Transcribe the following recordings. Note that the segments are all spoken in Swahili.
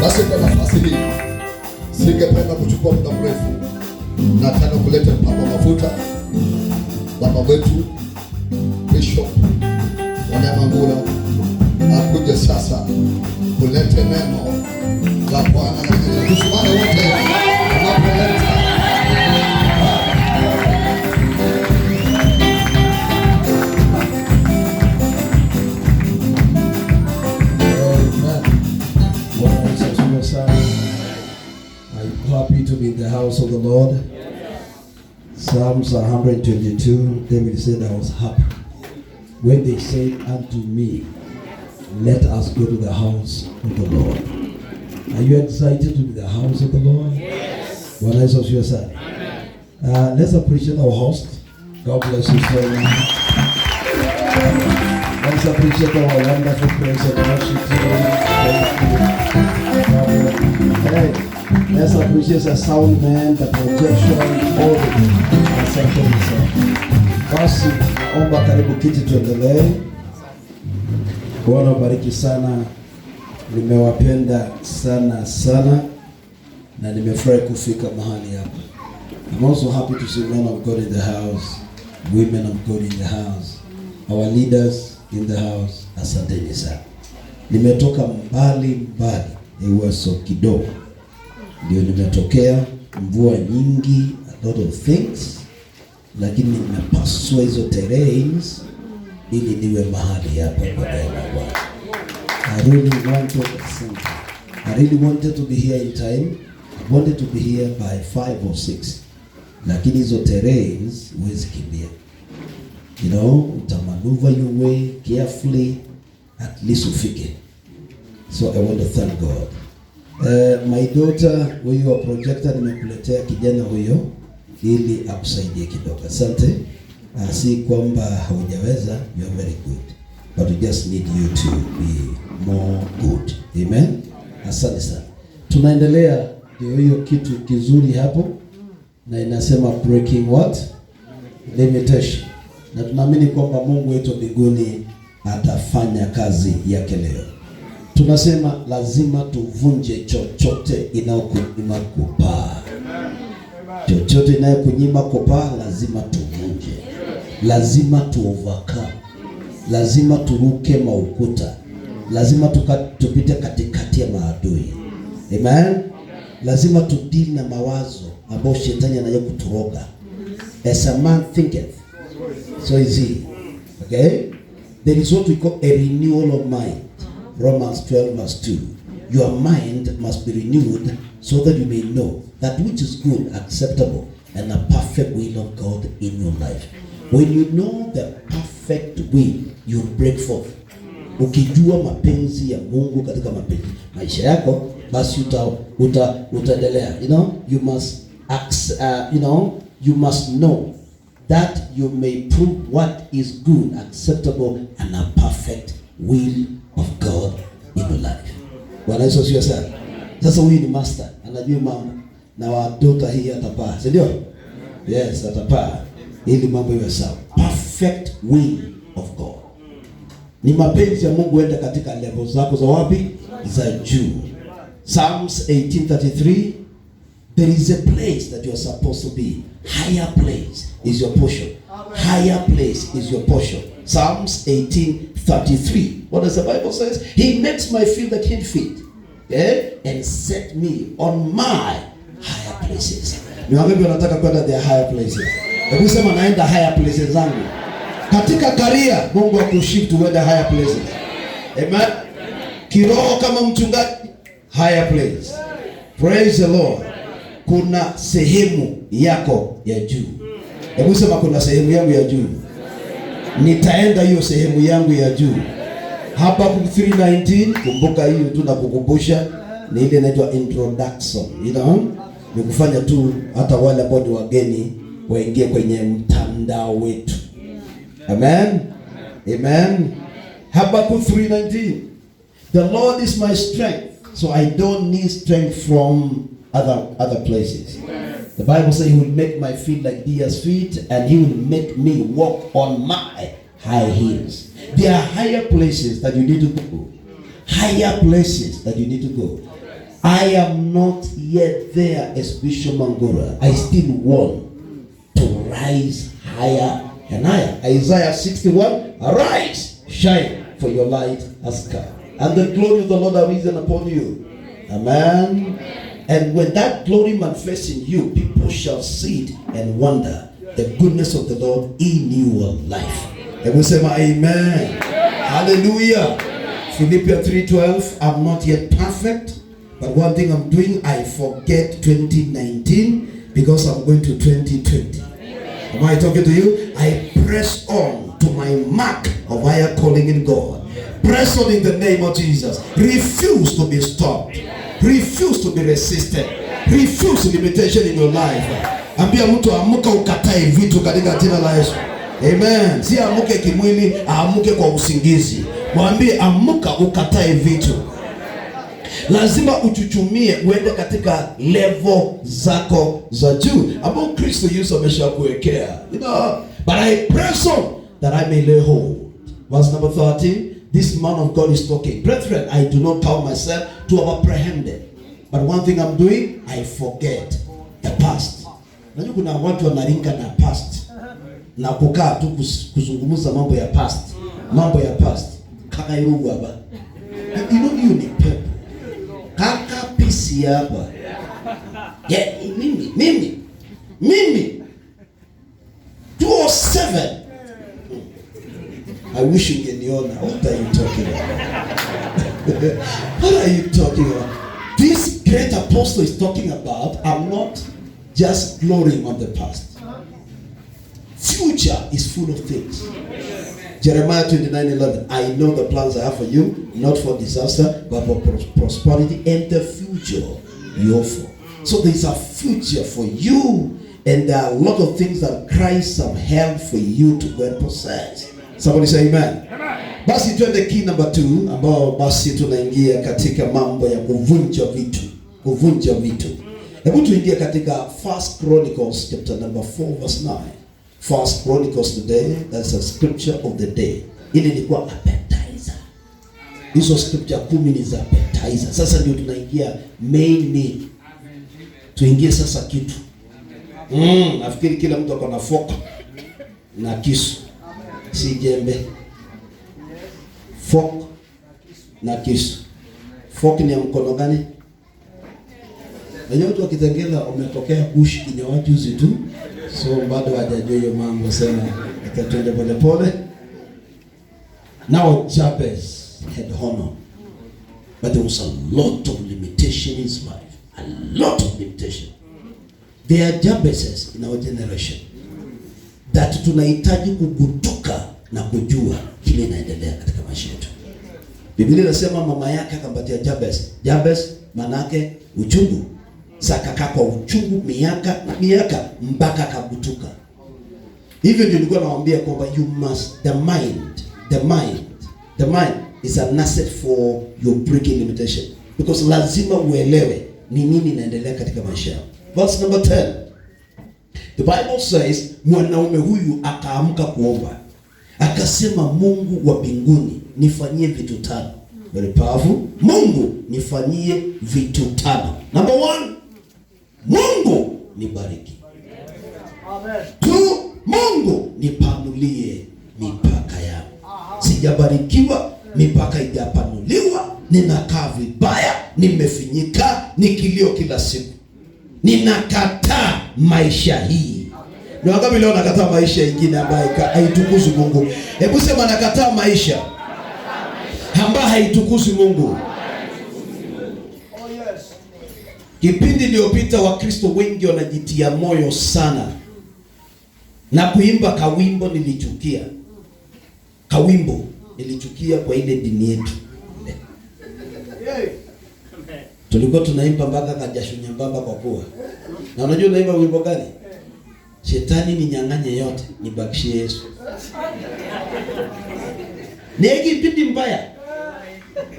Basi kwa nafasi hii singependa kuchukua muda mrefu, nataka kuleta mpako mafuta baba wetu Bishop Wanyama Ngula akuje sasa kulete neno la Bwana. Tusimame wote tunapoleta happy to be in the house of the Lord. Psalms 122, David said, I was happy when they said unto me, let us go to the house of the Lord. Are you excited to be in the house of the Lord? Yes. Well, let's also your side. Let's appreciate our host. God bless you so much. Let's appreciate our wonderful praise and worship today. Hey. Let's appreciate the sound man, the projection, all the section. Basi naomba karibu kiti tuendelee. Bwana bariki sana. Nimewapenda sana na nimefurahi kufika mahali hapa. I'm also happy to see men of God in the house, women of God in the house, our leaders in the house. Asanteni sana. Nimetoka mbali, Ewaso kidogo ndio nimetokea, mvua nyingi, a lot of things, lakini nimepasua hizo terrains ili niwe mahali hapa kwa Bwana. I really wanted to be here in time. I wanted to be here by 5 or 6. Lakini hizo terrains huwezi kimbia. You know, utamaneuver your way carefully, at least ufike. So I want to thank God. My daughter, huyo wa projector nimekuletea kijana huyo ili akusaidie kidogo. Asante. Si kwamba haujaweza, you are very good. But we just need you to be more good. Amen. Asante sana. Tunaendelea ndio hiyo kitu kizuri hapo na inasema breaking what? Limitation. Na tunaamini kwamba Mungu wetu mbinguni atafanya kazi yake leo. Tunasema lazima tuvunje chochote inayokunyima kupaa. Chochote inayokunyima kupaa lazima tuvunje. Lazima overcome. Lazima turuke maukuta. Lazima tupite katikati ya maadui. Amen. Lazima tudili na mawazo ambayo shetani anayokuturoga. As a man thinketh, so is he. Okay? There is what we call a renewal of mind. Romans 12 verse 2. Your mind must be renewed so that you may know that which is good, acceptable, and a perfect will of God in your life. When you know the perfect will, you break forth. Ukijua mapenzi ya Mungu katika maisha yako, basi utaendelea. You must you must know that you may prove what is good, acceptable, and a perfect will of God in your life. Bwana Yesu asifiwe sana. Sasa huyu ni master, anajua mambo na watoto hii atapaa, si ndio? Yes, atapaa ili mambo iwe sawa. Perfect will of God. Ni mapenzi ya Mungu ende katika level zako za wapi? Za juu. Psalms 18:33, there is a place that you are supposed to be. Higher place is your portion. Higher place is your portion. Psalms 18:33. What does the Bible says? He makes my feet like hind feet, and set me on my higher places. Ni wangapi wanataka kwenda the higher places? Hebu sema naenda higher places zangu. Katika career, Mungu akushift uende higher places. Amen. Kiroho kama mchungaji, higher place. Praise the Lord. Kuna sehemu yako ya juu. Hebu sema kuna sehemu yangu ya juu. Nitaenda hiyo sehemu yangu ya juu. Habakkuk 3:19, kumbuka hiyo tu na kukumbusha, ni ile inaitwa introduction, ni kufanya tu hata wale ambao ni wageni waingie kwenye mtandao wetu. Amen. Amen. Habakkuk 3:19. The Lord is my strength, so I don't need strength from other places. The Bible says he will make my feet like deer's feet, and he will make me walk on my high heels. There are higher places that you need to go. Higher places that you need to go. I am not yet there as Bishop Mangura. I still want to rise higher and higher. Isaiah 61, arise, shine, for your light has come, and the glory of the Lord has risen upon you. Amen. And when that glory manifests in you, people shall see it and wonder the goodness of the Lord in your life. And we say, amen. Hallelujah. Philippians 3:12, I'm not yet perfect, but one thing I'm doing, I forget 2019 because I'm going to 2020. Am I talking to you? I press on to my mark of higher calling in God. Press on in the name of Jesus. Refuse to be stopped. Refuse to be resisted. Refuse limitation in your life. Ambia mtu amuka ukatae vitu katika jina la Yesu. Amen. Si amuke kimwili, amuke kwa usingizi. Mwambie amuka ukatae vitu. Lazima uchuchumie uende katika level zako za juu ambao Kristo Yesu ameshakuwekea. But I press on that I may lay hold. Verse number 13. This man of God is talking. Brethren, I do not count myself to have apprehended. But one thing I'm doing, I forget the past. Najua kuna watu wanaringa na past. Na kukaa tu kuzungumza mambo ya past. Mambo ya past. Kaka irugu hapa. You know you ni pepo. Kaka pisi hapa. Yeah, mimi. 207. I wish you get your honor. What are you talking about? What are you talking about? This great apostle is talking about, I'm not just glorying on the past. Future is full of things. Jeremiah 29:11. I know the plans I have for you, not for disaster, but for prosperity and the future you offer. So there's a future for you, and there are a lot of things that Christ have held for you to go and possess. Somebody say amen. Basi tuende key number 2 ambao basi tunaingia katika mambo ya kuvunja vitu. Kuvunja vitu. Hebu tuingie katika First Chronicles chapter number 4 verse 9. First Chronicles today, that's a scripture of the day. Ili ilikuwa appetizer. Hizo scripture 10 ni za appetizer. Sasa ndio tunaingia main meal. Tuingie sasa kitu. Nafikiri kila mtu ako na fork na kisu. Si jembe. Fork na kisu. Fork ni ya mkono gani? Wenye watu wakitengela umetokea kush kinyawa juzi tu. So bado hajajua hiyo mambo sana. Tuende pole pole. Now Jabez had honor. But there was a lot of limitation in his life. A lot of limitation. There are Jabezes in our generation that tunahitaji kugutuka na kujua kile inaendelea katika maisha yetu. Biblia inasema mama yake akampatia Jabez. Jabez manake uchungu. Saka kwa uchungu miaka mpaka kagutuka. Hivyo ndio nilikuwa nawaambia kwamba you must the mind is an asset for your breaking limitation. Because lazima uelewe ni nini inaendelea katika maisha yako. Verse number 10. The Bible says mwanaume huyu akaamka kuomba. Akasema Mungu wa mbinguni nifanyie vitu 5. Very powerful. Mungu nifanyie vitu 5. Number 1. Mungu nibariki. Amen. 2. Mungu nipanulie mipaka yangu. Sijabarikiwa, mipaka haijapanuliwa, ninakaa vibaya, nimefinyika, nikilio kila siku. Ninakataa maisha hii. Ni wangapi leo nakataa maisha ingine ambayo haitukuzi Mungu? Hebu sema nakataa maisha ambayo haitukuzi Mungu. Kipindi iliyopita Wakristo wengi wanajitia moyo sana na kuimba kawimbo nilichukia. Kawimbo nilichukia kwa ile dini yetu. Tulikuwa tunaimba mpaka kajasho nyembamba kwa pua. Na unajua unaimba wimbo gani? Shetani ninyang'anye yote, nibakishie Yesu. Ni kipindi mbaya.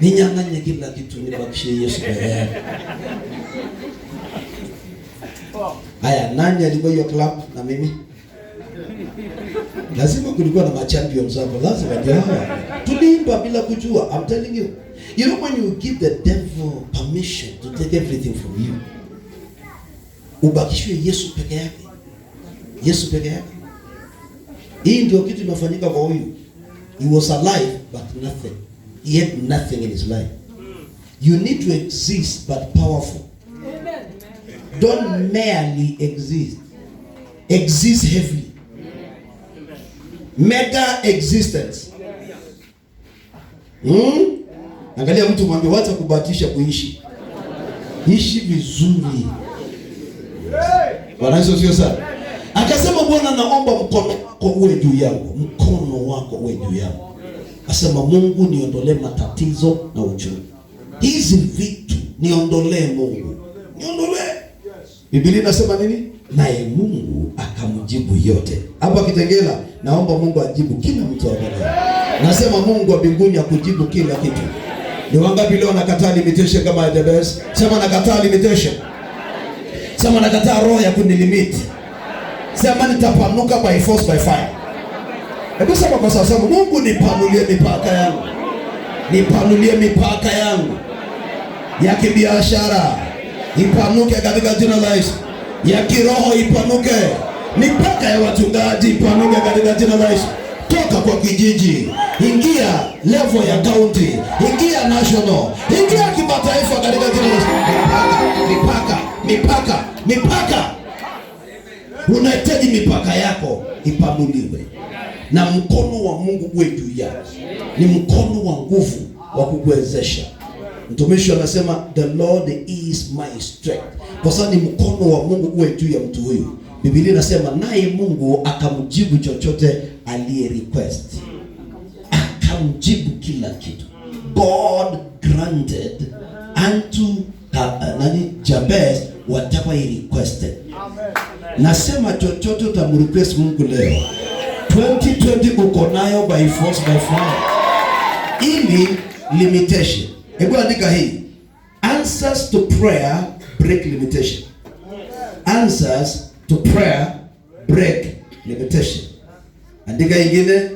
Ninyang'anye kila kitu, nibakishie Yesu peke yake. Haya, nani alikuwa hiyo club na mimi? Lazima kulikuwa na machampions hapo, lazima ndio hawa. Tuliimba bila kujua, I'm telling you. You know, when you give the devil permission to take everything from you, ubakishwe Yesu peke yake. Yesu peke yake. Hii ndio kitu imefanyika kwa huyu. He was alive but nothing. He had nothing in his life. You need to exist but powerful. Don't merely exist. Exist heavily. Mega existence. Angalia mtu mwambie wacha kubahatisha kuishi. Ishi vizuri. Bwana Yesu sio sana. Akasema Bwana, naomba mkono wako uwe juu yangu. Mkono wako uwe juu yangu. Asema Mungu, niondolee matatizo na uchungu. Hizi vitu niondolee Mungu. Niondolee. Biblia inasema nini? Naye Mungu akamjibu yote. Hapa Kitengela naomba Mungu ajibu kila mtu hapa. Nasema Mungu wa mbinguni akujibu kila kitu. Ni wangapi leo nakataa limitation kama Jabez? Sema nakataa limitation. Sema nakataa roho ya kunilimit. Sema nitapanuka by force by fire. Hebu sema kwa sasa, Mungu nipanulie mipaka yangu. Nipanulie mipaka yangu ya kibiashara. Ipanuke katika jina la Yesu. Ya kiroho ipanuke. Mipaka ya wachungaji ipanuke katika jina la Yesu. Toka kwa kijiji, ingia level ya county, ingia national, ingia kimataifa katika jina la Yesu. Mipaka. Unahitaji mipaka yako ipanuliwe. Na mkono wa Mungu uwe juu yako. Ni mkono wa nguvu wa kukuwezesha. Mtumishi anasema the Lord is my strength. Kwa sababu ni mkono wa Mungu uwe juu ya mtu huyu. Biblia inasema naye Mungu akamjibu chochote aliye request. Akamjibu kila kitu. God granted unto Jabez whatever he requested. Nasema chochote utamrequest Mungu leo 2020 uko nayo by force by fire. Ili limitation. Hebu andika hii. Answers to prayer break limitation. Answers to prayer break limitation. Andika ingine.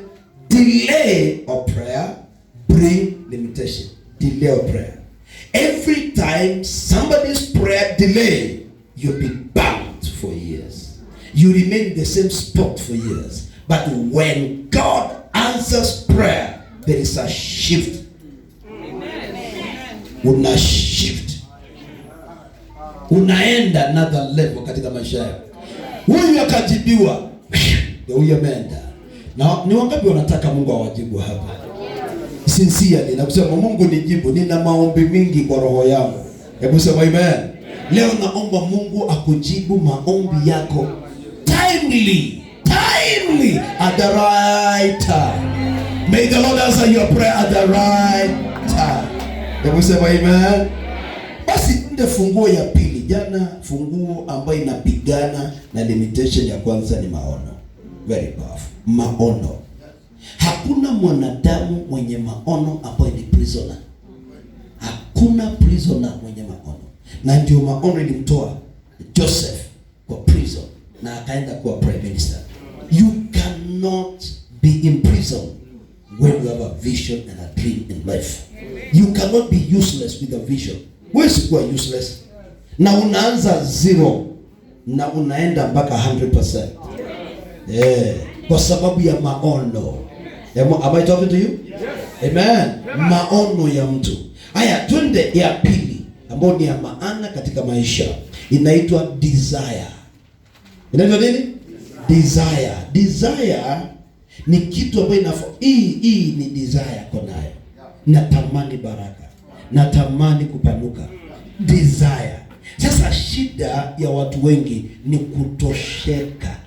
Delay of prayer bring limitation. Delay of prayer. Every time somebody's prayer delay, you'll be bound for years. You remain in the same spot for years. But when God answers prayer, there is a shift. Una shift. Unaenda another level katika maisha yako. Huyu akajibiwa. Huyu ameenda. Na ni wangapi wanataka Mungu awajibu hapa? Sincerely na kusema Mungu nijibu, nina maombi mingi kwa roho yangu. Hebu sema amen. Leo naomba Mungu akujibu maombi yako timely at the right time. May the Lord answer your prayer at the right time. Hebu sema amen. Basi ndio funguo ya pili. Jana funguo ambayo inapigana na limitation ya kwanza ni maono. Very powerful. Maono. Hakuna mwanadamu mwenye maono ambaye ni prisoner. Hakuna prisoner mwenye maono. Na ndio maono ilimtoa Joseph kwa prison na akaenda kuwa prime minister. You cannot be in prison when you have a vision and a dream in life. You cannot be useless with a vision. Huwezi kuwa useless. Na unaanza zero na unaenda mpaka 100%. Kwa sababu ya maono. Am I talking to you? Yes. Amen. Maono ya mtu. Haya, twende ya pili ambayo ni ya maana katika maisha. Inaitwa desire. Inaitwa nini? Desire. Desire ni kitu ambayo hii ni desire kwa nayo. Natamani baraka. Natamani kupanuka. Desire. Sasa shida ya watu wengi ni kutosheka.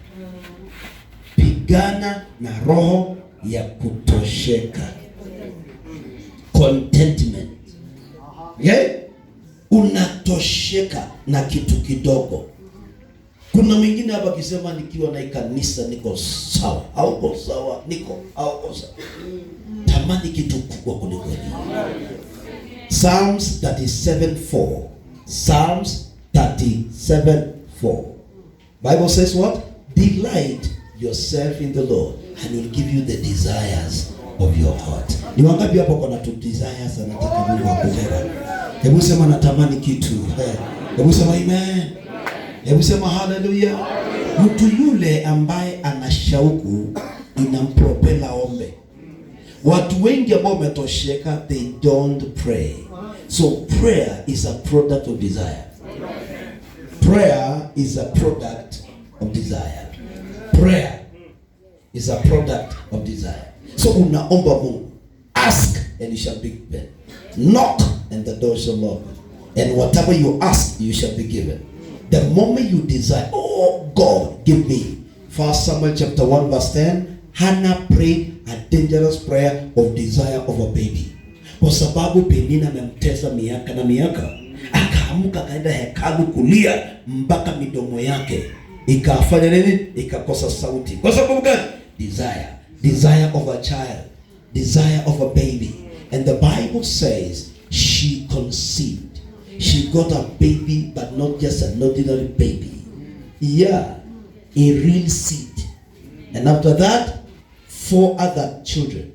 Pigana na roho ya kutosheka. Contentment. Okay? Unatosheka na kitu kidogo. Kuna mwingine hapa akisema nikiwa na kanisa niko sawa. Hauko sawa, hauko sawa. Tamani kitu kubwa kuliko hiyo. Psalms 37:4. Psalms 37:4. Bible says what? Delight yourself in the Lord and He'll give you the desires of your heart. Ni wangapi hapo kuna tu desires anataka Mungu akutenda? Hebu sema natamani kitu. Hebu sema amen. Hebu sema hallelujah. Mtu yule ambaye ana shauku inampropela ombe. Watu wengi ambao wametosheka, they don't pray. So prayer is a product of desire. Prayer is a product of desire. Prayer is a product of desire. So unaomba Mungu, ask and you shall be given. Knock and the door shall open. And whatever you ask, you shall be given. The moment you desire, oh God, give me. 1 Samuel chapter 1 verse 10, Hannah prayed a dangerous prayer of desire of a baby. Kwa sababu Penina amemtesa miaka na miaka, akaamka kaenda hekalu kulia mpaka midomo yake ikafanya nini? Ikakosa sauti. Kwa sababu gani? Desire of a child, desire of a baby. And the Bible says she conceived. She got a baby, but not just an ordinary baby. Yeah, a real seed. And after that, 4 other children.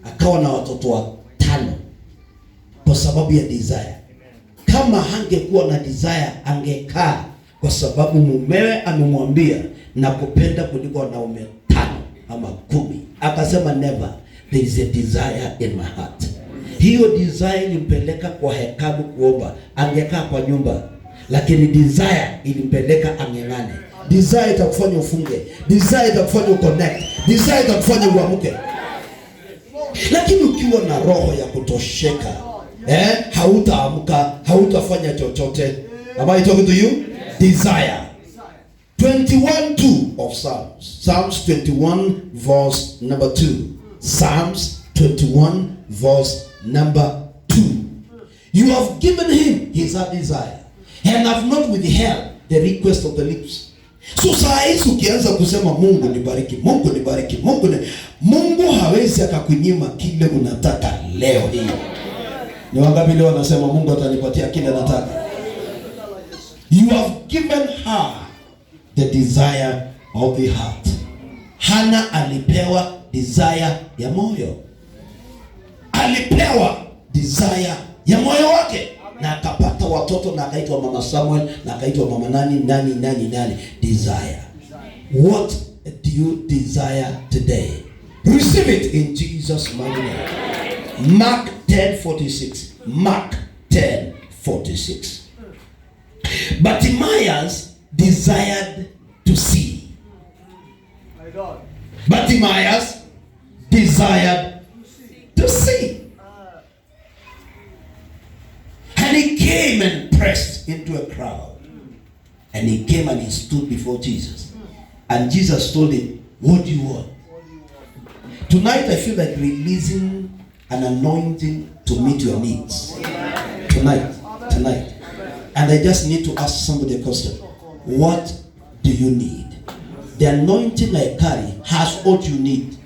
Akawa na watoto 5 kwa sababu ya desire. Kama hangekuwa na desire, angekaa kwa sababu mumewe amemwambia nakupenda kuliko wanaume 5 ama 10. Akasema never, there is a desire in my heart. Hiyo desire ilimpeleka kwa hekalu kuomba, angekaa kwa nyumba, lakini desire ilimpeleka angengane. Desire itakufanya ufunge, desire itakufanya uconnect, desire itakufanya uamke. Lakini ukiwa na roho ya kutosheka, hautaamka, hautafanya chochote. Am I talking to you? Desire. 21:2 of Psalms. Psalms 21 verse number 2. Psalms 21 verse number 2. You have given him his desire and have not withheld the request of the lips. So saa hizi ukianza kusema Mungu nibariki, Mungu nibariki, Mungu hawezi akakunyima kile unataka leo hii. Ni wangapi leo wanasema Mungu atanipatia kile nataka? You have given her the desire of the heart. Hana alipewa desire ya moyo. Alipewa desire ya moyo wake. Na akapata watoto na akaitwa Mama Samuel na akaitwa Mama nani. Desire. What do you desire today? Receive it in Jesus' mighty name. Mark 10:46. Mark 10:46. Bartimaeus desired to see. Bartimaeus desired to see. And he came and pressed into a crowd. And he came and he stood before Jesus. And Jesus told him, what do you want? Tonight I feel like releasing an anointing to meet your needs. Tonight. And I just need to ask somebody a question. What do you need? The anointing I carry has what you need.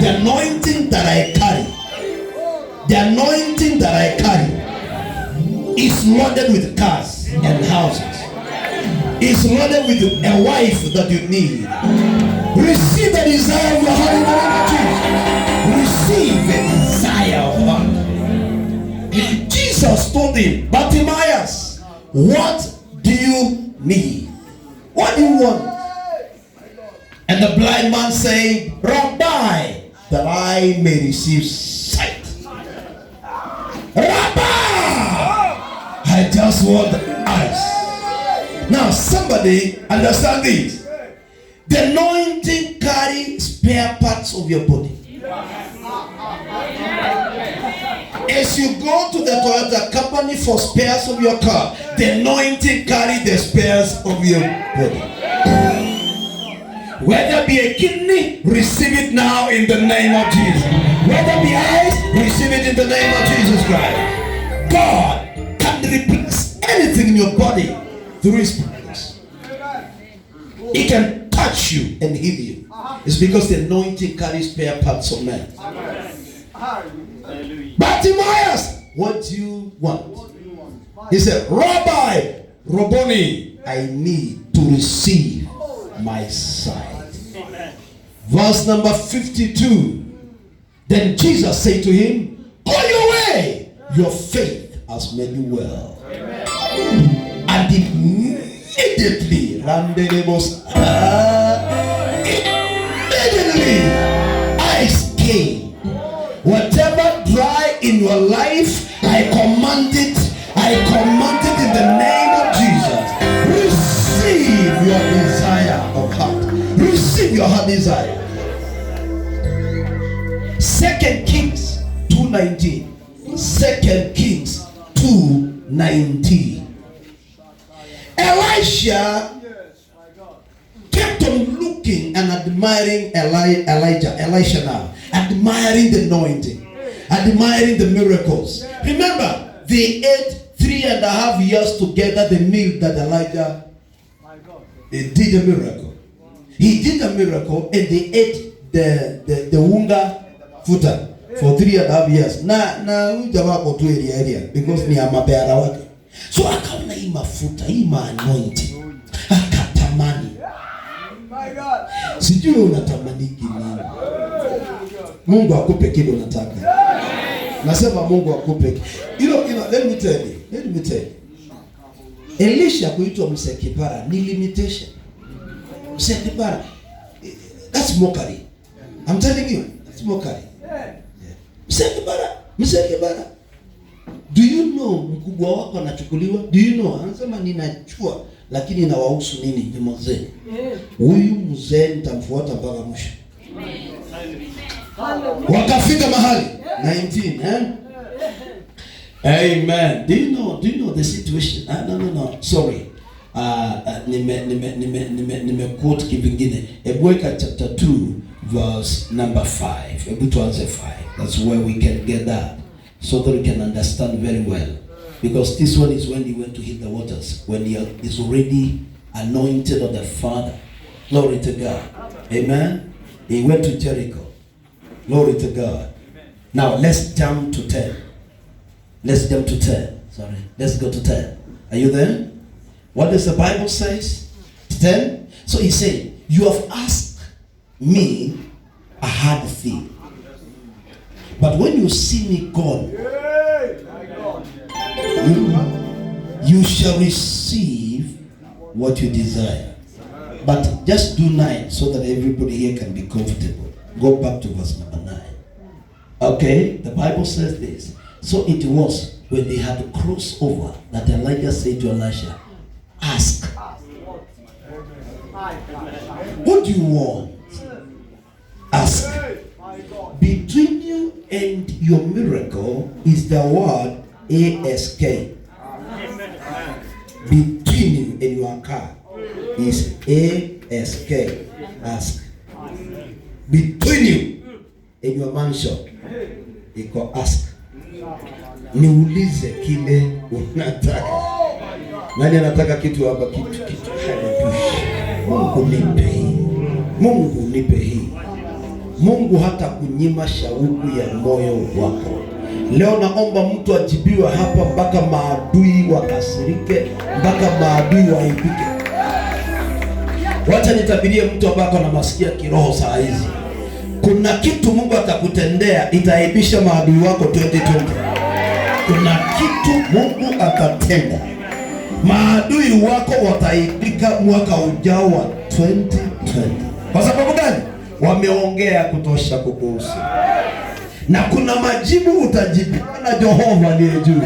The anointing that I carry. The anointing that I carry is loaded with cars and houses. It's loaded with a wife that you need. Receive the desire of your heart in the name of Jesus. Receive the desire of heart. Jesus told him, Bartimaeus, what do you need? What do you want? And the blind man said, Rabbi, that I may receive sight. Rabbi, I just want eyes. Now somebody understand this. The anointing carries spare parts of your body. As you go to the Toyota company for spares of your car, the anointing carries the spares of your body. Whether be a kidney, receive it now in the name of Jesus. Whether be eyes, receive it in the name of Jesus Christ. God can replace anything in your body through His presence. He can touch you and heal you. It's because the anointing carries spare parts of man. Bartimaeus, what do you want? He said, Rabbi, Rabboni, I need to receive my sight. Verse number 52. Then Jesus said to him, go your way, your faith has made you well. And immediately, eyes came. Whatever dry in your life, I command it in the name of Jesus. Receive your desire of heart. Receive your heart desire. 2 Kings 2:19. 2 Kings 2:19. Elisha kept on looking and admiring Elisha now, admiring the anointing, admiring the miracles. Remember, they ate 3.5 years together the meal that Elijah did a miracle. He did a miracle and they ate the unga futa for 3.5 years. Na jamaa kwa tu area because ni amabera wake. So akaona hii mafuta, hii anointing. Akatamani. My God. Sijui unatamani nini. Mungu akupe kile unataka. Nasema Mungu akupe. Let me tell you. Elisha kuitwa msekipara ni limitation. Msekipara. That's mockery. I'm telling you, that's mockery. Msekipara. Do you know mkubwa wako anachukuliwa? Do you know? Anasema ninachua lakini inawahusu nini? Ni mzee. Huyu mzee nitamfuata mpaka mwisho. Wakafika mahali 19, Amen. Do you know the situation? No. Sorry. Nime quote kivingine. Ebweka chapter 2 verse number 5. Ebu tuanze 5. That's where we can get that. So that we can understand very well. Because this one is when he went to hit the waters. When he is already anointed of the Father. Glory to God. Amen. He went to Jericho. Glory to God. Now let's jump to 10. Let's go to 10. Are you there? What does the Bible say? 10. So he said, you have asked me a hard thing. But when you see me gone, you shall receive what you desire. But just do 9 so that everybody here can be comfortable. Go back to verse number 9. Okay, the Bible says this. So it was when they had to cross over that Elijah said to Elisha, ask. What do you want? Ask. Between you and your miracle is the word ASK. Between you and your car is ASK. Ask. Between you and your mansion, iko ask. Niulize kile unataka. Nani anataka kitu hapa? Kitu. Mungu nipe hii. Mungu hata kunyima shauku ya moyo wako. Leo naomba mtu ajibiwe hapa mpaka maadui wakasirike, mpaka maadui waibike. Wacha nitabirie mtu ambaye ana masikia kiroho saa hizi. Kuna kitu Mungu atakutendea itaibisha maadui wako 2020. Kuna kitu Mungu atatenda. Maadui wako wataibika mwaka ujao wa 2020. Kwa sababu gani? Wameongea kutosha kukuhusu. Na kuna majibu utajibiwa na Jehova aliye juu,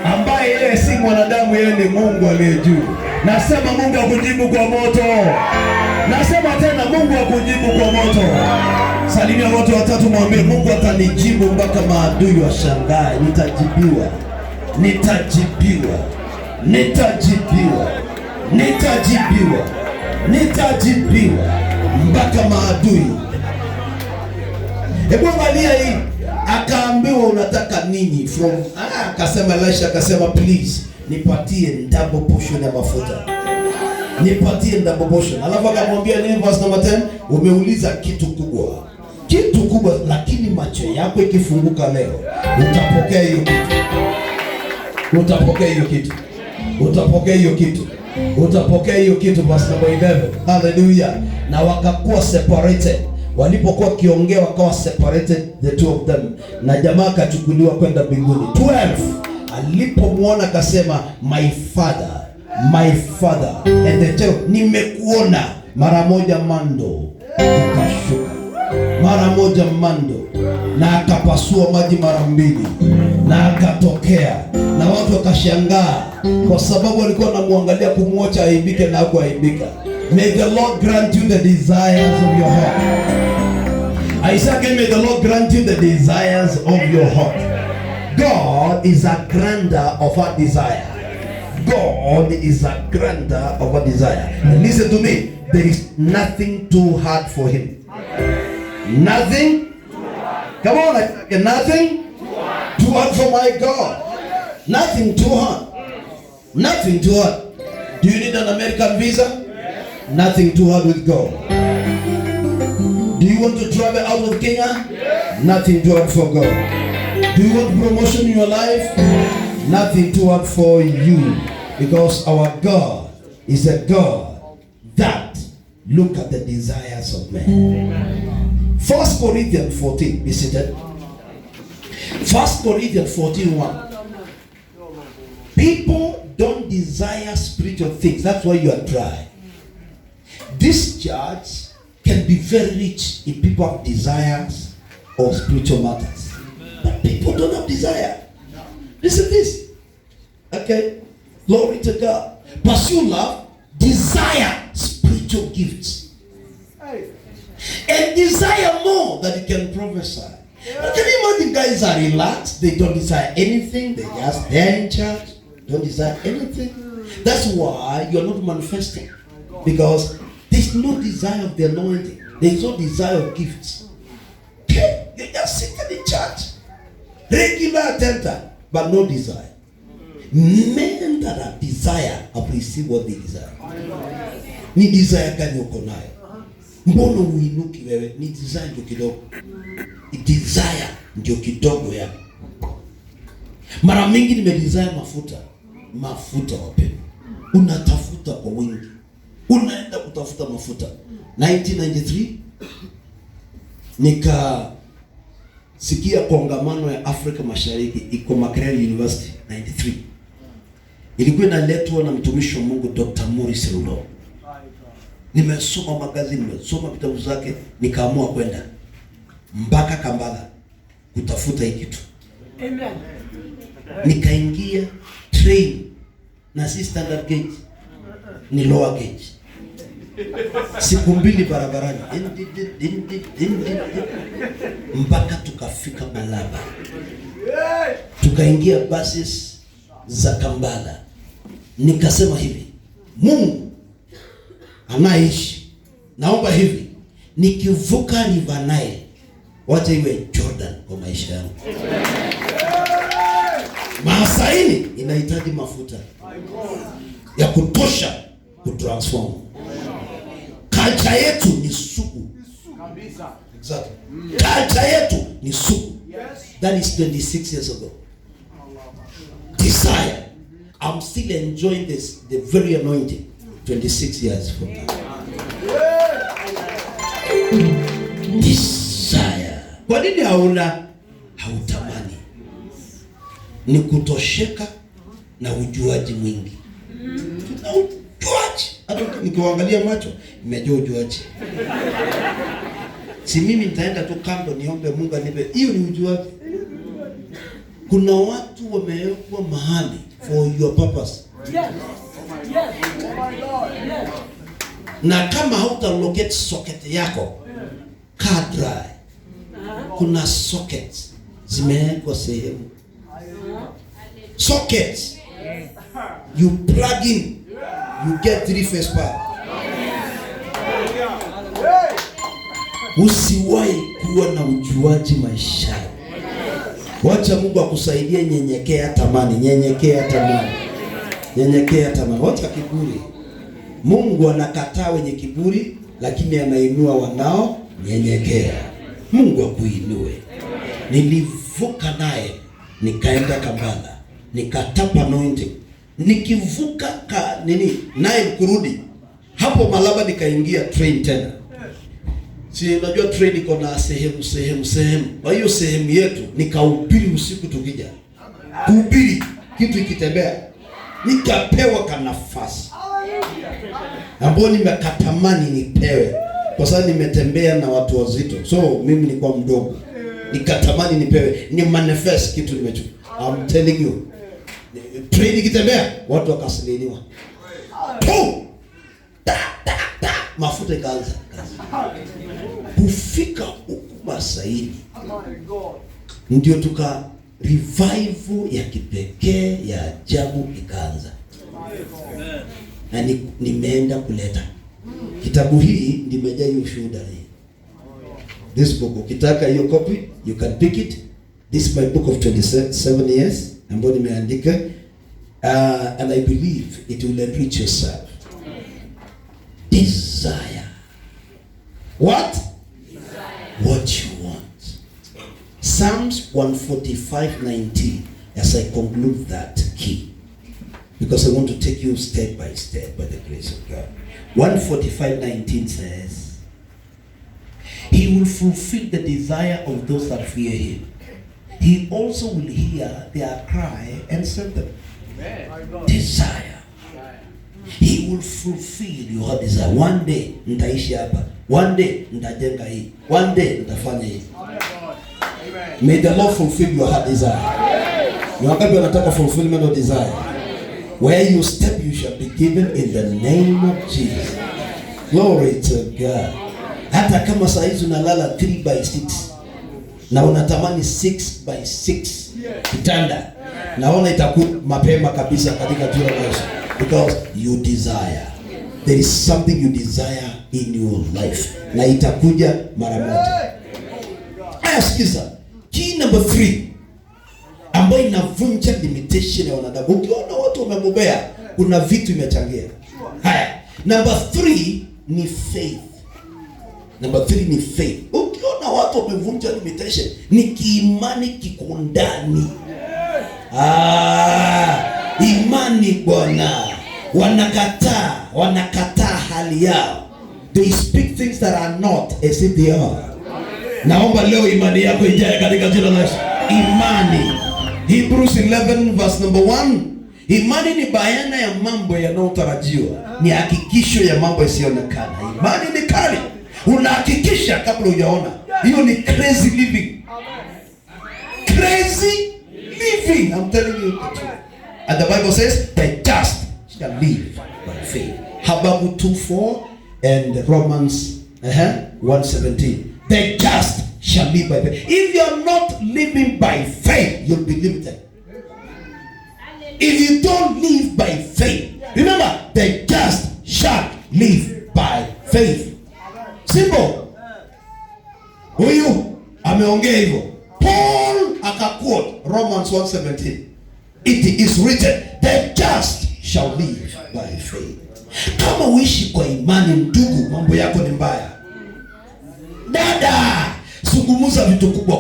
ambaye yeye si mwanadamu, yeye ni Mungu aliye juu. Nasema Mungu akujibu kwa moto. Nasema tena Mungu akujibu kwa moto. Salimia watu watatu, mwambie Mungu atanijibu mpaka maadui washangae. Nitajibiwa mpaka maadui. Hebu angalia hii. Akaambiwa unataka nini? Akasema Elisha, akasema please nipatie double portion ya mafuta. Nipatie double portion. Alafu akamwambia nini verse number 10? Umeuliza kitu kubwa, lakini macho yako ikifunguka leo utapokea hiyo kitu. Verse number 11. Hallelujah. Na wakakuwa separated. Walipokuwa kiongea wakawa separated the two of them, na jamaa akachukuliwa kwenda mbinguni. 12 alipomwona akasema my father, my father. And the 12, nimekuona. Mara moja mando ikashuka, mara moja mando, na akapasua maji mara mbili, na akatokea, na watu wakashangaa kwa sababu walikuwa wanamwangalia kumwacha aibike, na hakuaibika. May the Lord grant you the desires of your heart. I say again, may the Lord grant you the desires of your heart. God is a granter of our desire. God is a granter of our desire. And listen to me, there is nothing too hard for him. Nothing. Come on, nothing too hard for my God. Nothing too hard. Nothing too hard. Do you need an American visa? Nothing too hard with God. Do you want to travel out of Kenya? Nothing too hard for God. Do you want promotion in your life? Nothing too hard for you. Because our God is a God that look at the desires of men. 1 Corinthians 14, be seated. 1 Corinthians 14:1. People don't desire spiritual things. That's why you are dry. This church can be very rich if people have desires of spiritual matters. But people don't have desire. Listen to this. Okay? Glory to God. Pursue love, desire spiritual gifts. And desire more that you can prophesy. But can you imagine guys are relaxed? They don't desire anything. They just there in church. Don't desire anything. That's why you're not manifesting. Because there's no desire of the anointing. There's no desire of gifts. You're just sitting in church. Regular attendant, but no desire. Men that have desire have received what they desire. Ni desire gani uko nayo? Mbona uinuki wewe? Ni desire ndio kidogo. Desire ndio kidogo ya. Mara mingi nimedesire mafuta. Mafuta wapendwa. Unatafuta kwa wingi. Unaenda kutafuta mafuta. 1993 nikasikia kongamano ya Afrika Mashariki iko Makerere University 93. Ilikuwa inaletwa na mtumishi wa Mungu Dr. Morris Rulo. Nimesoma magazini, nimesoma vitabu zake, nikaamua kwenda mpaka Kampala kutafuta hiki kitu. Amen. Nikaingia train na si standard gauge, ni lower gauge. Siku mbili barabarani mpaka tukafika Malaba. Tukaingia buses za Kampala. Nikasema hivi, Mungu anaishi, naomba hivi, nikivuka River Nile wacha iwe Jordan kwa maisha yangu. Maasaini inahitaji mafuta ya kutosha kutransform. Culture yetu ni sugu. Exactly. Culture yetu ni sugu. That is 26 years ago. Desire. I'm still enjoying this, the very anointing 26 years from now. Desire. Kwa nini hautamani? Ni kutosheka na ujuaji mwingi. Na ujuaji. Hata nikiangalia macho, nimejua ujuaji. Si mimi nitaenda tu kando niombe Mungu anipe. Hiyo ni ujuaji. Kuna watu wamewekwa mahali for your purpose. Yes. Yes. Oh my God. Yes. Na kama hauta locate socket yako, car dry. Kuna sockets zimewekwa sehemu. Sockets. You plug in, you get 3-phase power. Usiwahi kuwa na ujuaji maishani. Wacha Mungu akusaidie, nyenyekea tamani, nyenyekea tamani. Nyenyekea tamani, wacha kiburi. Mungu anakataa wenye kiburi, lakini anainua wanao nyenyekea. Mungu akuinue. Nilivuka naye, nikaenda Kampala, nikatapa anointing. Nikivuka naye kurudi hapo Malaba, nikaingia train tena. Si unajua train iko na sehemu. Kwa hiyo sehemu yetu nikahubiri usiku tukija. Kuhubiri kitu ikitembea. Nikapewa kanafasi. Ambao nimekatamani nipewe. Kwa sababu nimetembea na watu wazito. So mimi nilikuwa mdogo. Nikatamani nipewe. Ni manifest kitu nimechukua. I'm telling you. Train ikitembea watu wakasiliniwa. Mafuta ikaanza. Kufika huku Masaini. Ndio tuka revival ya kipekee ya ajabu ikaanza. Na nimeenda kuleta. Kitabu hii nimejaa hiyo shuhuda hii. This book, ukitaka hiyo copy, you can pick it. This is my book of 27 years ambayo nimeandika, and I believe it will enrich yourself. Desire. What? Desire. What you want. Psalms 145:19. As I conclude that key, because I want to take you step by step by the grace of God. 145:19 says, He will fulfill the desire of those that fear Him. He also will hear their cry and save them. Amen. Desire. He will fulfill your desire. One day nitaishi hapa. One day nitajenga hii. One day nitafanya hii. May the Lord fulfill your heart desire. Ni wangapi wanataka fulfillment of desire? Where you step you shall be given in the name of Jesus. Glory to God. Hata kama saa hizi unalala 3/6 na unatamani 6/6 kitanda, naona itakuwa mapema kabisa katika jina la Yesu, because you desire. There is something you desire in your life, na itakuja mara moja. Sikiza, key number 3 ambayo inavunja limitation ya wanadamu. Ukiona watu wamebobea, kuna vitu imechangia. Haya, number 3 ni faith. Number 3 ni faith. Ukiona watu wamevunja limitation, ni kiimani kiko ndani. Imani bwana. Wanakataa hali yao. They speak things that are not as if they are. Naomba leo imani yako ijae katika jina la Yesu. Imani. Hebrews 11 verse number 1. Imani ni bayana ya mambo yanayotarajiwa, ni hakikisho ya mambo yasiyoonekana. Imani ni kali. Unahakikisha kabla hujaona. Hiyo ni crazy living. Crazy living. I'm telling you the truth. And the Bible says the just shall live by faith. Habakkuk 2:4 and Romans 1:17. The just shall live by faith. If you are not living by faith, you'll be limited. If you don't live by faith, remember, the just shall live by faith. Simple. Huyu ameongea hivyo. Paul akaquote Romans 1:17. It is written, the just shall live by faith. Kama uishi kwa imani, ndugu, mambo yako ni mbaya. Dada, zungumza vitu kubwa.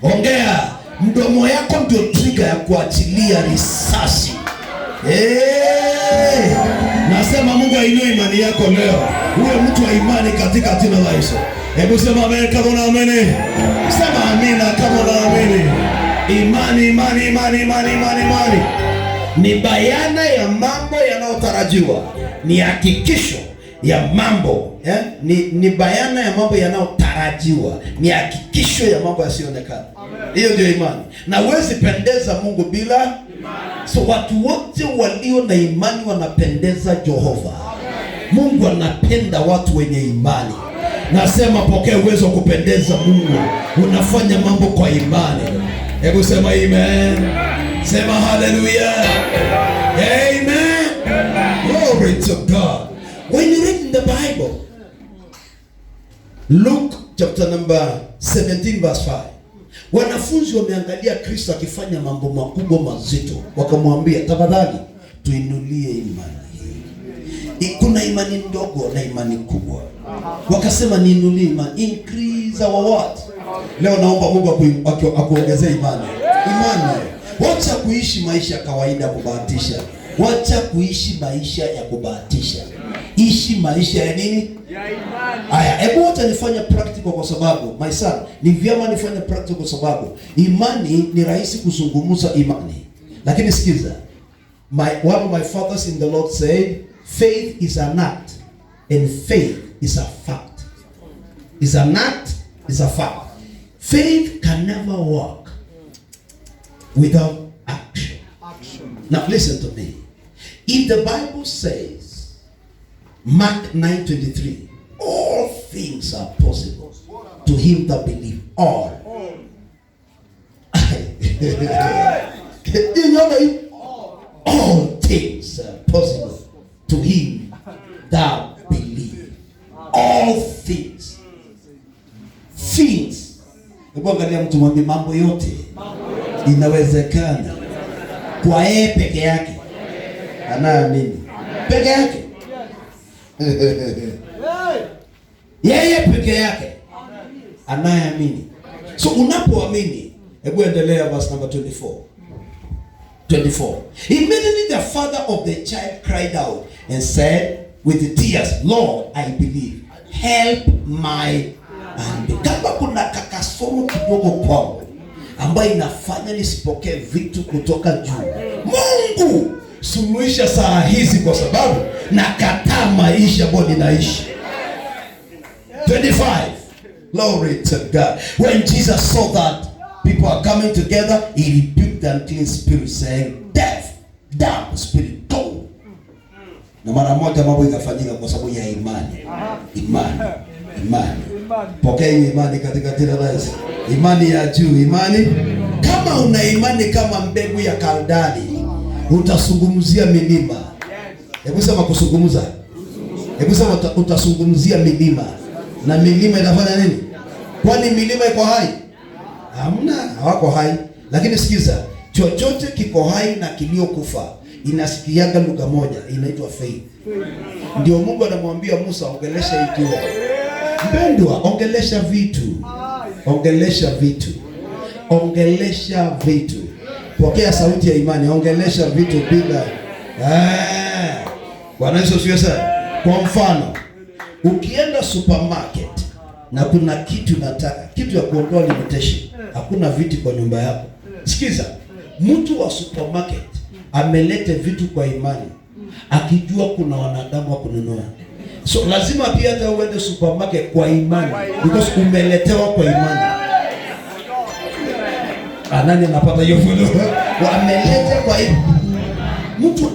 Ongea. Mdomo yako ndio trigger ya kuachilia risasi. Nasema Mungu ainue imani yako leo. Uwe mtu wa imani katika jina la Yesu. Hebu sema amen kama unaamini. Sema amina kama unaamini. Imani. Ni bayana ya mambo yanayotarajiwa. Ni hakikisho ya mambo, ni bayana ya mambo yanayotarajiwa, ni hakikisho ya mambo yasiyoonekana. Hiyo ndio imani. Na huwezi pendeza Mungu bila imani. So watu wote walio na imani wanapendeza Jehova. Mungu anapenda watu wenye imani. Nasema pokea uwezo wa kupendeza Mungu. Unafanya mambo kwa imani. Hebu sema amen. Sema hallelujah. Amen. Glory to God. When you read in the Bible, Luke chapter number 17 verse 5. Wanafunzi wameangalia Kristo akifanya mambo makubwa mazito. Wakamwambia, tafadhali tuinulie imani hii. Kuna imani ndogo na imani kubwa. Wakasema niinulie imani. Increase our what? Leo naomba Mungu akuongezee imani. Wacha kuishi maisha ya kawaida kubahatisha. Wacha kuishi maisha ya kubahatisha. Ishi maisha ya nini? Ya imani. Haya, hebu wacha nifanye practical kwa sababu my son, ni vyema nifanye practical kwa sababu imani ni rahisi kuzungumza imani. Lakini sikiza. One of my fathers in the Lord said, faith is an act and faith is a fact. Is an act, is a fact. Faith can never work without action. Now listen to me. If the Bible says, Mark 9:23, all things are possible to him that believe. All. You know, all things are possible to him that believe. All things. Things. Angalia mtu mwambie mambo yote inawezekana kwa yeye peke yake anaamini. Peke yake. Yeye peke yake anayeamini. So unapoamini, hebu endelea verse number 24. 24. Immediately the father of the child cried out and said with tears, Lord, I believe. Help my unbelief. Kama kuna kakasomo kidogo kwangu ambayo inafanya nisipokee vitu kutoka juu, Mungu suluhisha saa hizi, kwa sababu nakataa maisha ambayo ninaishi. 25. Glory to God. When Jesus saw that people are coming together, he rebuked the unclean spirit, saying, deaf, dumb spirit, go. Na mara moja mambo ikafanyika kwa sababu ya imani. Imani. Pokea imani katika jina la Yesu. Imani ya juu, imani. Kama una imani kama mbegu ya kaldani, utazungumzia milima. Hebu sema kuzungumza. Hebu sema utazungumzia milima. Na milima inafanya nini? Kwani milima iko hai? Hamna, hawako hai. Lakini sikiza, chochote kiko hai na kiliokufa inasikiaga lugha moja, inaitwa faith. Ndio Mungu anamwambia Musa, ongelesha ikiwa. Mpendwa, ongelesha vitu. Ongelesha vitu. Ongelesha vitu. Pokea sauti ya imani, ongelesha vitu bila. Bwana Yesu asifiwe sana. Kwa mfano, ukienda supermarket na kuna kitu nataka, kitu ya kuondoa limitation, hakuna viti kwa nyumba yako. Sikiza, mtu wa supermarket amelete vitu kwa imani, akijua kuna wanadamu wa kununua. So lazima pia hata uende supermarket kwa imani, because umeletewa kwa imani. Nani anapata hiyo fundo? Wameleta kwa imani. Mtu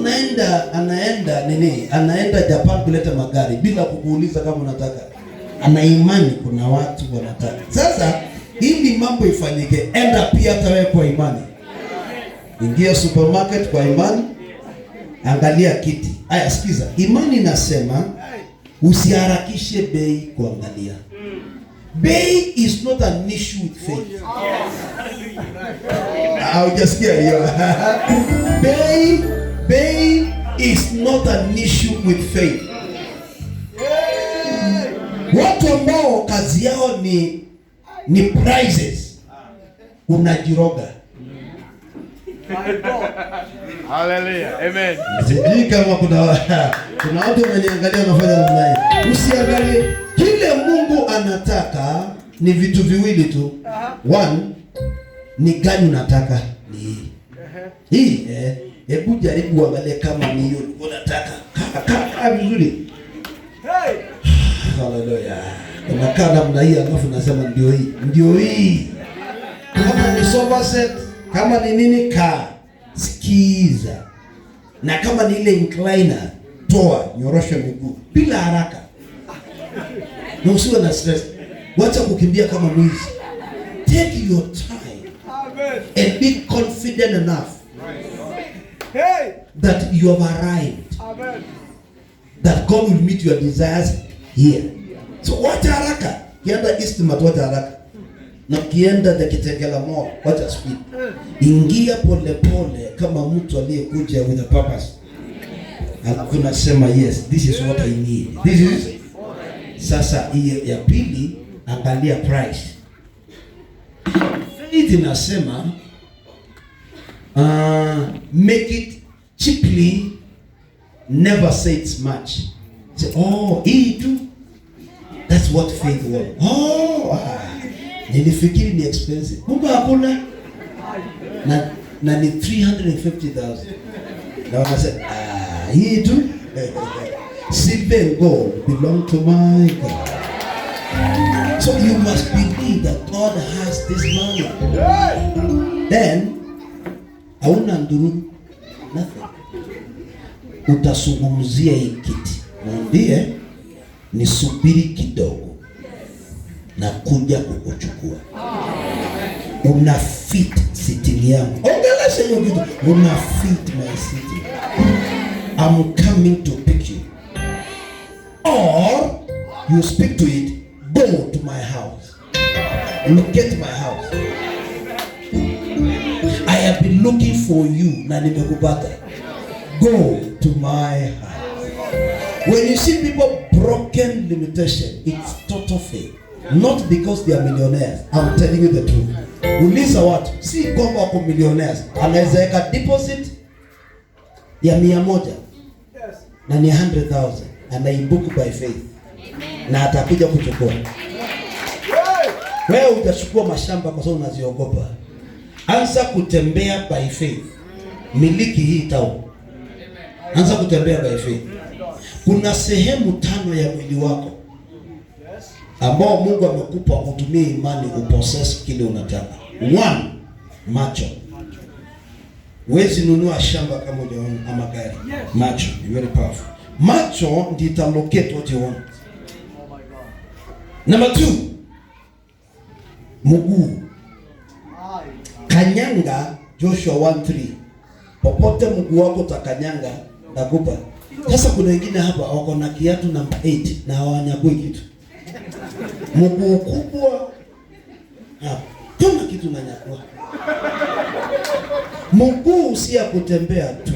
anaenda Japan kuleta magari bila kukuuliza kama unataka. Ana imani kuna watu wanataka. Sasa ili mambo ifanyike, enda pia hata wewe kwa imani. Ingia supermarket kwa imani, angalia kiti. Aya, sikiza, imani inasema usiharakishe bei kuangalia. Bei is not an issue with faith. Hujasikia hiyo? Bei is not an issue with faith. Watu ambao kazi yao ni prices, unajiroga. Hallelujah. Amen. Sijui kama kuna watu wananiangalia wanafanya namna hii. Usiangalie kile Mungu anataka, ni vitu viwili tu. One, ni gani unataka? Ni hii. Hebu jaribu angalia kama ni hiyo unataka. Kaa vizuri. Hey! Hallelujah. Unakaa namna hii alafu nasema ndio hii. Ndio hii. Kama ni sofa set, kama ni nini, kaa. Sikiza. Na kama ni ile incliner, toa, nyorosha miguu bila haraka. Na usiwe na stress. Wacha kukimbia kama mwizi. Take your time. Amen. And be confident enough. Hey, that you have arrived. Amen. That God will meet your desires here. So wacha haraka. Kienda Eastmart wacha haraka. Na kienda the Kitengela Mall wacha speed. Ingia pole pole kama mtu aliyekuja with a purpose. Alafu nasema yes, this is what I need. This is. Sasa hiyo ya pili, angalia price. Faith inasema make it cheaply, never say it's much. Say, oh, hii tu. That's what faith was. Oh, nilifikiri ni expensive. Kumbe hakuna. Na ni 350,000. Na wanasema, hii tu. Silver and gold belong to my God. So you must believe that God has this money. Then, hauna nduru, nothing. Utasungumzia hii kiti. Mwambie, nisubiri kidogo na kuja kukuchukua. Una fit sitting yangu. Ongelesha hiyo kitu. Una fit my sitting. I'm coming to pick you. Or you speak to it, go to my house. Locate my house. I have been looking for you na nimekupata. Go to my house. When you see people broken limitation, it's total faith. Not because they are millionaires. I'm telling you the truth. Uliza watu, si kwamba wako millionaires. Anaweza weka deposit ya 100 na ni 100,000. Anaibook by faith. Na atakuja kuchukua. Wewe utachukua mashamba kwa sababu unaziogopa. Anza kutembea by faith. Miliki hii town. Anza kutembea by faith. Kuna sehemu 5 ya mwili wako ambao Mungu amekupa kutumia imani upossess kile unataka. 1, macho. Huwezi nunua shamba kama hujaona ama gari. Macho, very powerful. Macho ndiyo italocate what you want. Number 2, mguu. Kanyanga, Joshua 1:3. Popote mguu wako utakanyanga nakupa. Sasa kuna wengine hapa wako na kiatu namba 8 na hawanyakui kitu. Mguu kubwa. Kama kitu unanyakua. Mguu si ya kutembea tu.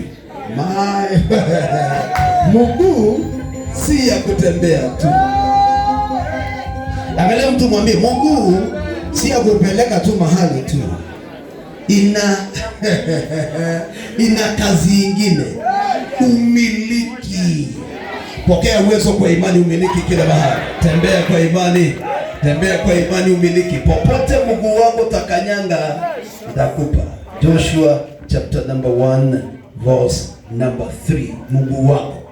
Mguu si ya kutembea tu. Angalia mtu mwambie mguu si ya kupeleka tu mahali tu. Ina kazi nyingine. Umiliki. Pokea uwezo kwa imani, umiliki kila mahali. Tembea kwa imani. Tembea kwa imani, umiliki. Popote mguu wako takanyanga nitakupa. Joshua chapter number 1 verse number 3. Mguu wako.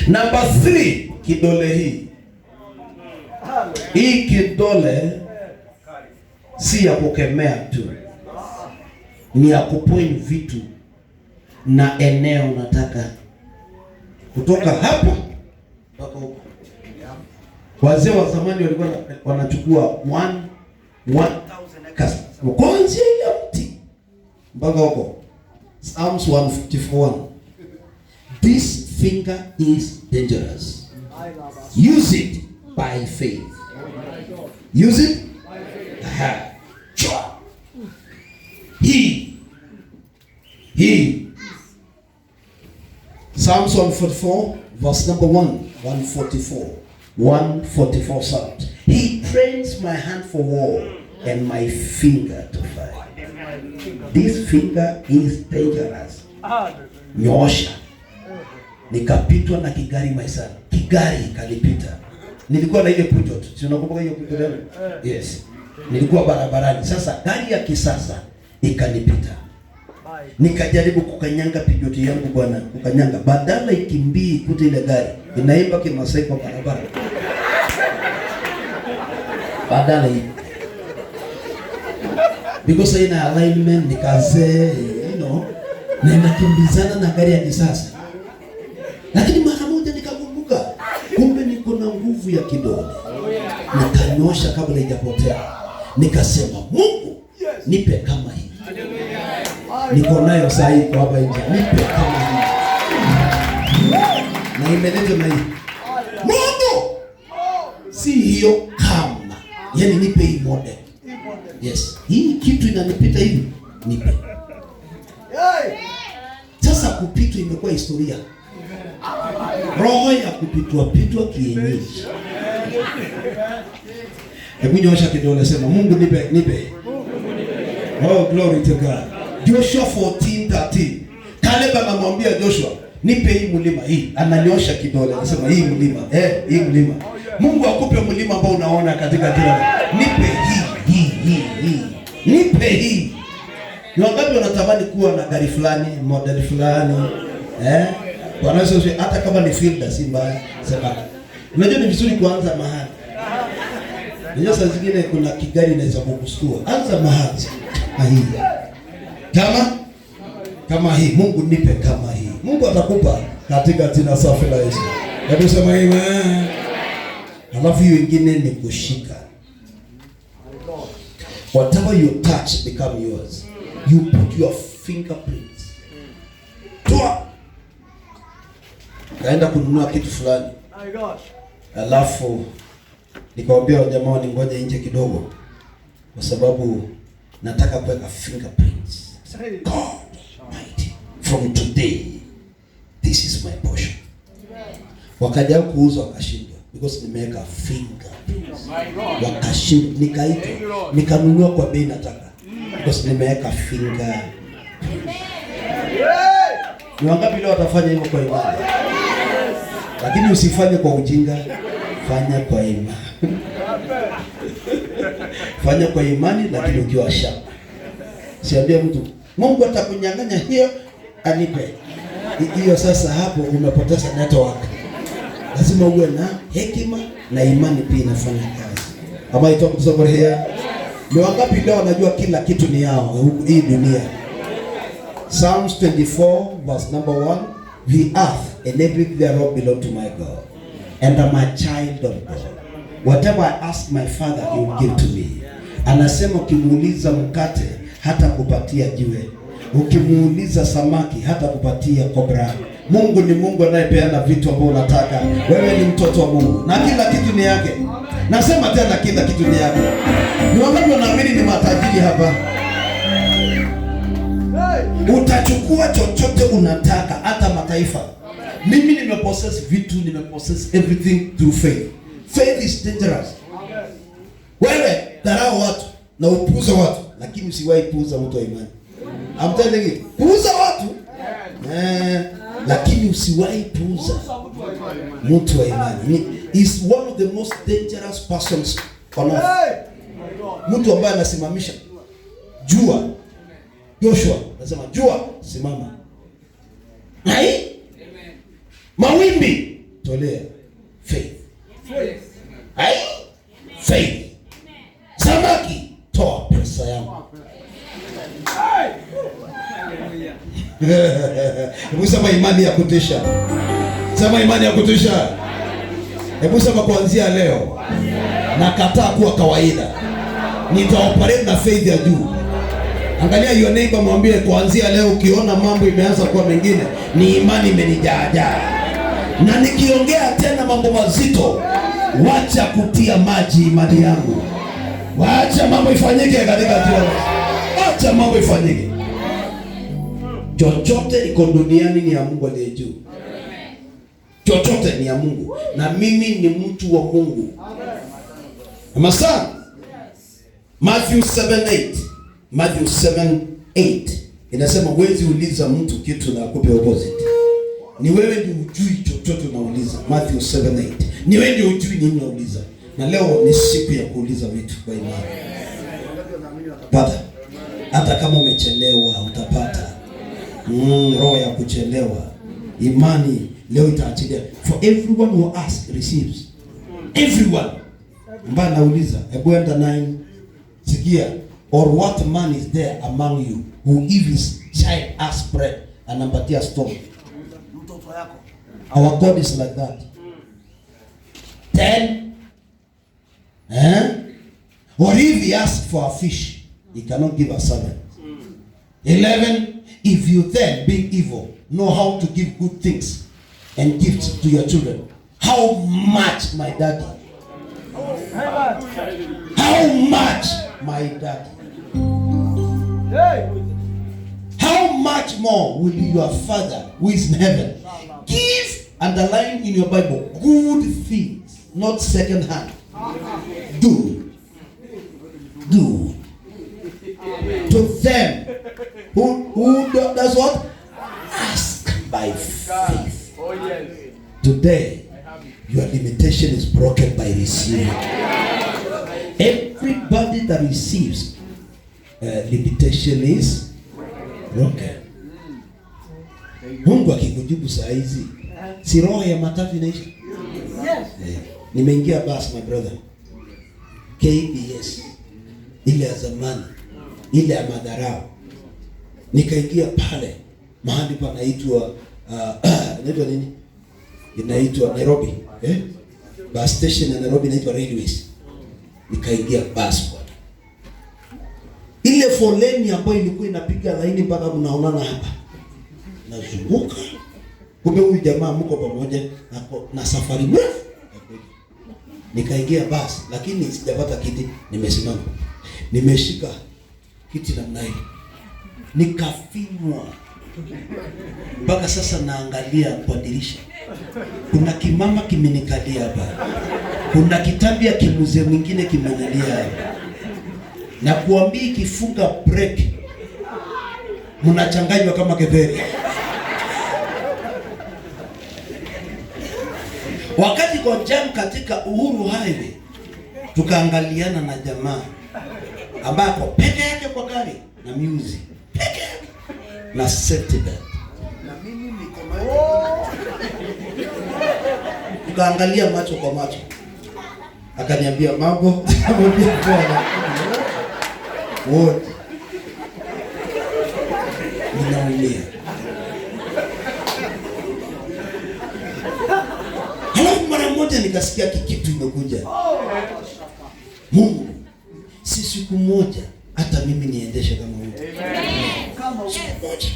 Number 3, kidole hii. Hii kidole si ya kukemea tu. Ni ya kupoint vitu na eneo unataka. Kutoka hapa mpaka huko. Wazee wa zamani walikuwa wanachukua 1000 acres. Kuanzia ile mti mpaka huko. Psalms 151. This finger is dangerous. Use it by faith. Use it. He. Psalms 144 verse number 1. 144 Psalms. He trains my hand for war and my finger to fight. This finger is dangerous. Nyosha. Nikapitwa na kigari maisha. Kigari kalipita. Nilikuwa na ile Peugeot. Si unakumbuka hiyo Peugeot? Yes. Nilikuwa barabarani. Sasa gari ya kisasa ikanipita. Nikajaribu kukanyanga Peugeot yangu bwana, kukanyanga. Badala ikimbii kute ile gari, inaimba Kimasai kwa barabara. Badala hii. Because ina alignment nikazee, na inakimbizana na gari ya kisasa. Lakini mara moja nikakumbuka, kumbe niko na nguvu ya kidole. Nikanyosha kabla haijapotea. Nikasema, Mungu, nipe kama hii. Niko nayo saa hii kwa hapa nje. Nipe kama hii. Na imeletwa na hii. Mungu! Si hiyo kama. Yaani nipe hii model. Yes. Hii kitu inanipita hivi. Nipe. Sasa kupitwa imekuwa historia. Roho ya kupitwa kienyeji. Hebu nyosha kidole sema, Mungu nipe. Oh, glory to God. Joshua 14:13. Caleb anamwambia Joshua, nipe hii mlima hii. Ananyosha kidole, anasema hii mlima, hii mlima. Mungu akupe mlima ambao unaona katika jina. Nipe hii. Nipe hii. Ni wangapi wanatamani kuwa na gari fulani, model fulani? Wanaweza hata kama ni fielder si mbaya. Sema. Unajua ni vizuri kuanza mahali. Unajua saa zingine kuna kigari inaweza kukustua. Anza mahali. Hii. Kama hii. Mungu nipe kama hii. Mungu atakupa katika jina safi la Yesu. Hebu sema amen. Alafu hiyo ingine ni kushika. Whatever you touch become yours. You put your fingerprints. Toa. Kaenda kununua kitu fulani. Alafu nikamwambia jamaa ningoje nje kidogo kwa sababu nataka kuweka fingerprints. God Almighty, from today this is my portion. Wakaja kuuza wakashindwa because nimeweka fingerprints. Wakashindwa, nikaita nikanunua kwa bei nataka because nimeweka finger. Ni wangapi leo watafanya hivyo kwa imani? Lakini usifanye kwa ujinga, fanya kwa imani. Fanya kwa imani lakini ukiwa sharp. Siambia mtu, Mungu atakunyang'anya hiyo anipe. Hiyo sasa hapo umepoteza network. Lazima uwe na hekima na imani pia inafanya kazi. Ama itoka kusoma haya. Ni wangapi leo wanajua kila kitu ni yao hii dunia? Psalms 24 verse number 1. The earth and everything thereof belong to my God, and I'm a child of God. Whatever I ask my Father, He will give to me. Anasema ukimuuliza mkate hata kupatia jiwe, ukimuuliza samaki hata kupatia kobra. Mungu ni Mungu anayepeana vitu ambavyo unataka. Wewe ni mtoto wa Mungu na kila kitu ni yake. Nasema tena kila kitu ni yake. Ni wangapi wanaamini ni matajiri hapa? Utachukua chochote unataka, hata mataifa. Mimi nimepossess vitu, nimepossess everything through faith. Faith is dangerous. Wewe dharau watu na upuuza watu, lakini usiwahi puuza mtu wa imani. I'm telling you, puuza watu. Lakini usiwahi puuza mtu wa imani. Is one of the most dangerous persons on earth. Mtu ambaye anasimamisha jua. Joshua anasema jua simama. Hai? Mawimbi tolea. Faith. Hai? Faith. Samaki toa pesa yangu. Hebu sema imani ya kutisha. Sema imani ya kutisha. Hebu sema kuanzia leo nakataa kuwa kawaida. Nitaoperate na faith ya juu. Angalia your neighbor, mwambie kuanzia leo ukiona mambo imeanza kuwa mengine, ni imani imenijaa. Na nikiongea tena mambo mazito, wacha kutia maji imani yangu. Wacha mambo ifanyike katika jina. Wacha mambo ifanyike. Chochote iko duniani ni ya Mungu aliye juu. Chochote ni ya Mungu na mimi ni mtu wa Mungu. Amasa. Matthew 7:8. Matthew 7:8 inasema huwezi uliza mtu kitu na akupe opposite. Ni wewe ndio ujui chochote unauliza. Matthew 7:8. Ni wewe ndio ujui nini unauliza. Na leo ni siku ya kuuliza vitu kwa imani. Pata. Hata kama umechelewa utapata. Roho ya kuchelewa. Imani leo itaachilia. For everyone who asks receives. Everyone. Mbona nauliza? Hebu enda 9. Sikia. Or what man is there among you who if his child asks bread anampatia stone? Mtoto yako. Our God is like that. 10. Or if he asks for a fish, he cannot give a servant. 11. If you then, being evil, know how to give good things and gifts to your children, how much my daddy? How much my daddy? How much more will your Father who is in heaven give, underline in your Bible, good things, not second hand. Do to them who does what? Ask by faith. today, your limitation is broken by receiving. Everybody that receives limitation is broken. Mungu akikujibu saa hizi, si roho ya matatu inaisha? Yes. Nimeingia bus my brother, KBS ile ya zamani, ile ya madharau. Nikaingia pale mahali panaitwa inaitwa nini? Inaitwa Nairobi, bus station ya Nairobi inaitwa Railways. Nikaingia bus bwana. Ile foleni ambayo ilikuwa inapiga laini mpaka mnaonana hapa. Nazunguka. Kumbe huyu jamaa mko pamoja na safari mrefu. Nikaingia bus lakini sijapata kiti, nimesimama. Nimeshika kiti namna hii. Nikafinywa. Mpaka sasa naangalia kwa dirisha. Kuna kimama kimenikalia hapa. Kuna kitambi ya kimuzee mwingine kimenalia hapa. Na kuambia ikifunga break mnachanganywa kama keberi. Wakati kwa jam katika Uhuru Highway tukaangaliana na jamaa ambako peke yake kwa gari na music peke yake na safety belt. Na mimi niko tukaangalia macho kwa macho. Akaniambia mambo, nikamwambia bwana. Wote ninaumia. Halafu mara moja nikasikia kitu imekuja. Mungu, si siku moja hata mimi niendeshe kama mtu. Siku moja.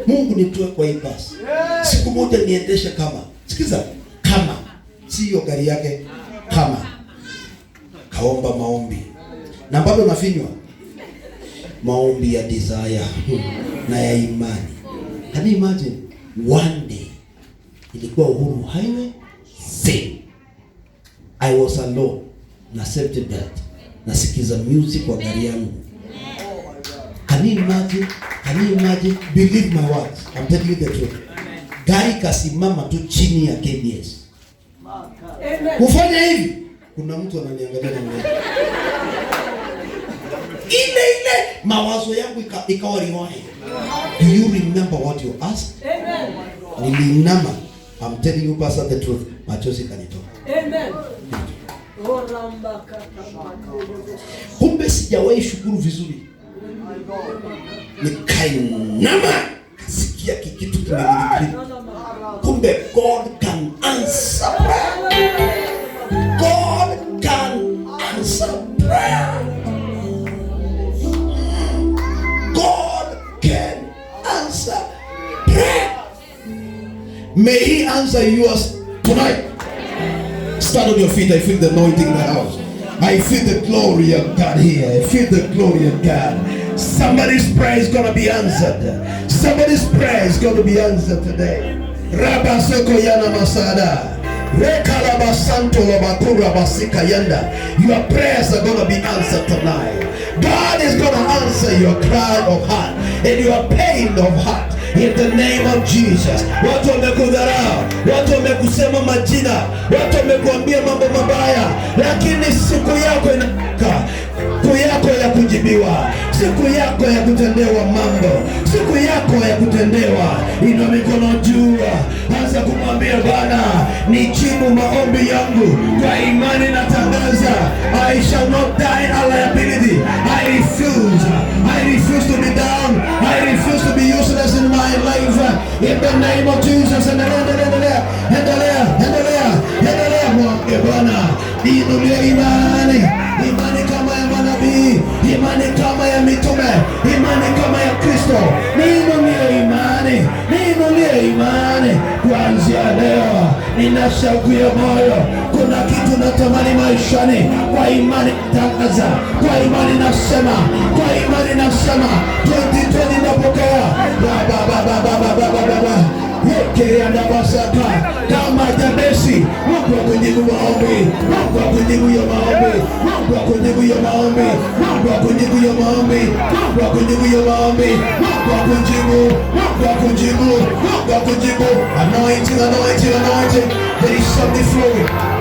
Mungu nitoe kwa hii basi. Siku moja niendeshe kama. Sikiza, kama. Sio gari yake, kama. Kaomba maombi. Na bado nafinywa. Maombi ya desire na ya imani. Can you imagine? One day ilikuwa Uhuru Highway, same. I was alone na safety belt, nasikiza music kwa gari yangu. Can you imagine? Can you imagine? Believe my words. I'm telling you the truth. Gari kasimama tu chini ya KBS. Kufanya hivi, kuna mtu ananiangalia na mimi. Ile mawazo yangu ikawa rewind. Do you remember what you asked? Amen. Nilinama. I'm telling you pastor the truth. Machozi kanitoka. Amen. Kumbe sijawahi shukuru vizuri. Nikainama. Kasikia kitu kimenilikia. Kumbe God can answer prayer. God can answer prayer. May He answer yours tonight. Stand on your feet. I feel the anointing in the house. I feel the glory of God here. I feel the glory of God. Somebody's prayer is going to be answered. Somebody's prayer is going to be answered today. Rabba Soko Yana Masada. Rekalaba Santo Labakura Basika Yanda. Your prayers are going to be answered tonight. God is going to answer your cry of heart and your pain of heart. In the name of Jesus. Watu wamekudharau, watu wamekusema majina, watu wamekuambia mambo mabaya, lakini siku yako inafika. Siku yako ya kujibiwa, siku yako ya kutendewa mambo, siku yako ya kutendewa. Inua mikono juu, anza kumwambia Bwana, nijibu maombi yangu. Kwa imani natangaza, I shall not die in liability. I refuse to be down. I refuse to be useless in my life. In the name of Jesus. Endelea mwambie Bwana, inulie imani kama ya manabii, imani kama ya mitume, imani kama ya Kristo. Niinulie imani kuanzia leo. Nina shauku ya moyo, kuna kitu natamani maishani. Kwa imani tangaza, kwa imani nasema, 2020 napokea. Baba Yeke andabasaka kama Jabesi anointing. Mungu akujibu maombi. Mungu akujibu ya maombi. Mungu akujibu ya maombi. Mungu akujibu ya maombi. Mungu akujibu ya maombi. Mungu akujibu. Mungu akujibu. Mungu akujibu. Anointing, anointing, anointing. There is something flowing.